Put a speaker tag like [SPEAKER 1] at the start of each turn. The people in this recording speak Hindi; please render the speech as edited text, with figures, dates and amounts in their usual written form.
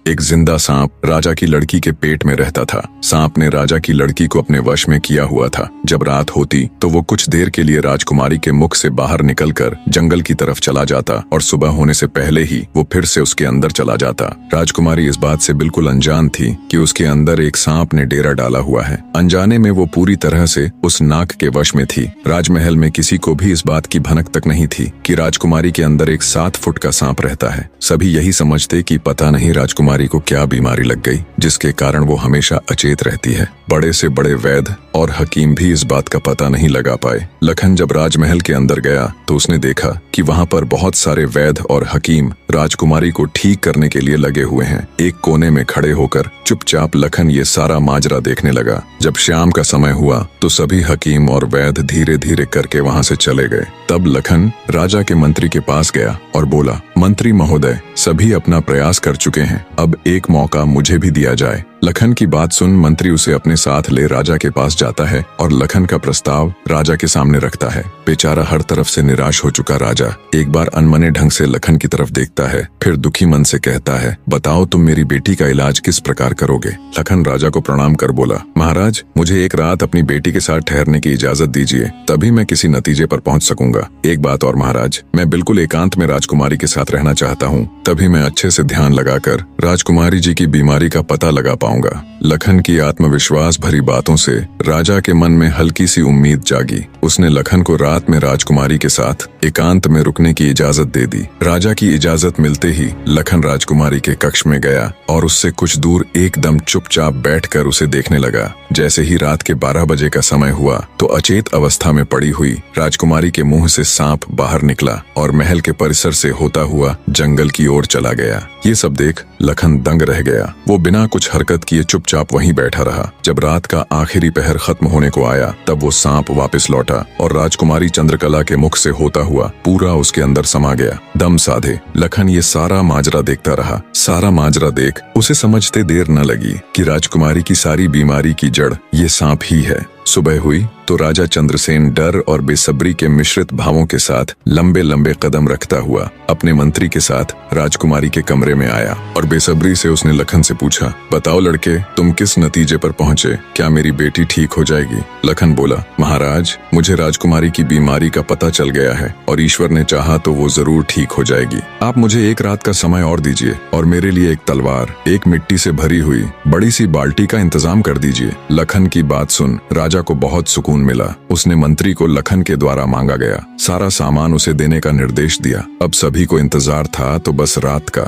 [SPEAKER 1] एक जिंदा सांप राजा की लड़की के पेट में रहता था। सांप ने राजा की लड़की को अपने वश में किया हुआ था। जब रात होती तो वो कुछ देर के लिए राजकुमारी के मुख से बाहर निकलकर जंगल की तरफ चला जाता और सुबह होने से पहले ही वो फिर से उसके अंदर चला जाता। राजकुमारी इस बात से बिल्कुल अनजान थी कि उसके अंदर एक सांप ने डेरा डाला हुआ है। अनजाने में वो पूरी तरह से उस नाग के वश में थी। राजमहल में किसी को भी इस बात की भनक तक नहीं थी कि राजकुमारी के अंदर एक 7 फुट का सांप रहता है। सभी यही समझते कि पता नहीं राजकुमारी को क्या बीमारी लग गई जिसके कारण वो हमेशा अचेत रहती है। बड़े से बड़े वैद्य और हकीम भी इस बात का पता नहीं लगा पाए। लखन जब राजमहल के अंदर गया तो उसने देखा कि वहां पर बहुत सारे वैद्य और हकीम राजकुमारी को ठीक करने के लिए लगे हुए हैं। एक कोने में खड़े होकर चुपचाप लखन ये सारा माजरा देखने लगा। जब शाम का समय हुआ तो सभी हकीम और वैद्य धीरे धीरे करके वहां से चले गए। तब लखन राजा के मंत्री के पास गया और बोला, मंत्री महोदय, सभी अपना प्रयास कर चुके हैं, अब एक मौका मुझे भी दिया जाए। लखन की बात सुन मंत्री उसे अपने साथ ले राजा के पास जाता है और लखन का प्रस्ताव राजा के सामने रखता है। बेचारा हर तरफ से निराश हो चुका राजा एक बार अनमने ढंग से लखन की तरफ देखता है, फिर दुखी मन से कहता है, बताओ तुम मेरी बेटी का इलाज किस प्रकार करोगे। लखन राजा को प्रणाम कर बोला, महाराज, मुझे एक रात अपनी बेटी के साथ ठहरने की इजाजत दीजिए, तभी मैं किसी नतीजे पर पहुंच सकूंगा। एक बात और महाराज, मैं बिल्कुल एकांत में राजकुमारी के साथ रहना चाहता हूँ, तभी मैं अच्छे से ध्यान लगाकर राजकुमारी जी की बीमारी का पता लगा पाऊंगा। लखन की आत्मविश्वास भरी बातों से राजा के मन में हल्की सी उम्मीद जागी। उसने लखन को रात में राजकुमारी के साथ एकांत में रुकने की इजाजत दे दी। राजा की इजाजत मिलते ही लखन राजकुमारी के कक्ष में गया और उससे कुछ दूर एकदम चुपचाप बैठकर उसे देखने लगा। जैसे ही रात के 12 बजे का समय हुआ तो अचेत अवस्था में पड़ी हुई राजकुमारी के मुंह से सांप बाहर निकला और महल के परिसर से होता हुआ जंगल की ओर चला गया। ये सब देख लखन दंग रह गया। वो बिना कुछ हरकत किए चुपचाप वहीं बैठा रहा। जब रात का आखिरी पहर खत्म होने को आया तब वो सांप वापस लौटा और राजकुमारी चंद्रकला के मुख से होता हुआ पूरा उसके अंदर समा गया। दम साधे लखन ये सारा माजरा देखता रहा। सारा माजरा देख उसे समझते देर न लगी कि राजकुमारी की सारी बीमारी की जड़ ये सांप ही है। सुबह हुई तो राजा चंद्रसेन डर और बेसब्री के मिश्रित भावों के साथ लंबे लंबे कदम रखता हुआ अपने मंत्री के साथ राजकुमारी के कमरे में आया और बेसब्री से उसने लखन से पूछा, बताओ लड़के, तुम किस नतीजे पर पहुंचे? क्या मेरी बेटी ठीक हो जाएगी? लखन बोला, महाराज, मुझे राजकुमारी की बीमारी का पता चल गया है और ईश्वर ने चाहा तो वो जरूर ठीक हो जाएगी। आप मुझे एक रात का समय और दीजिए और मेरे लिए एक तलवार, एक मिट्टी से भरी हुई बड़ी सी बाल्टी का इंतजाम कर दीजिए। लखन की बात सुन राजा को बहुत सुकून मिला। उसने मंत्री को लखन के द्वारा मांगा गया सारा सामान उसे देने का निर्देश दिया। अब सभी को इंतजार था तो बस रात का।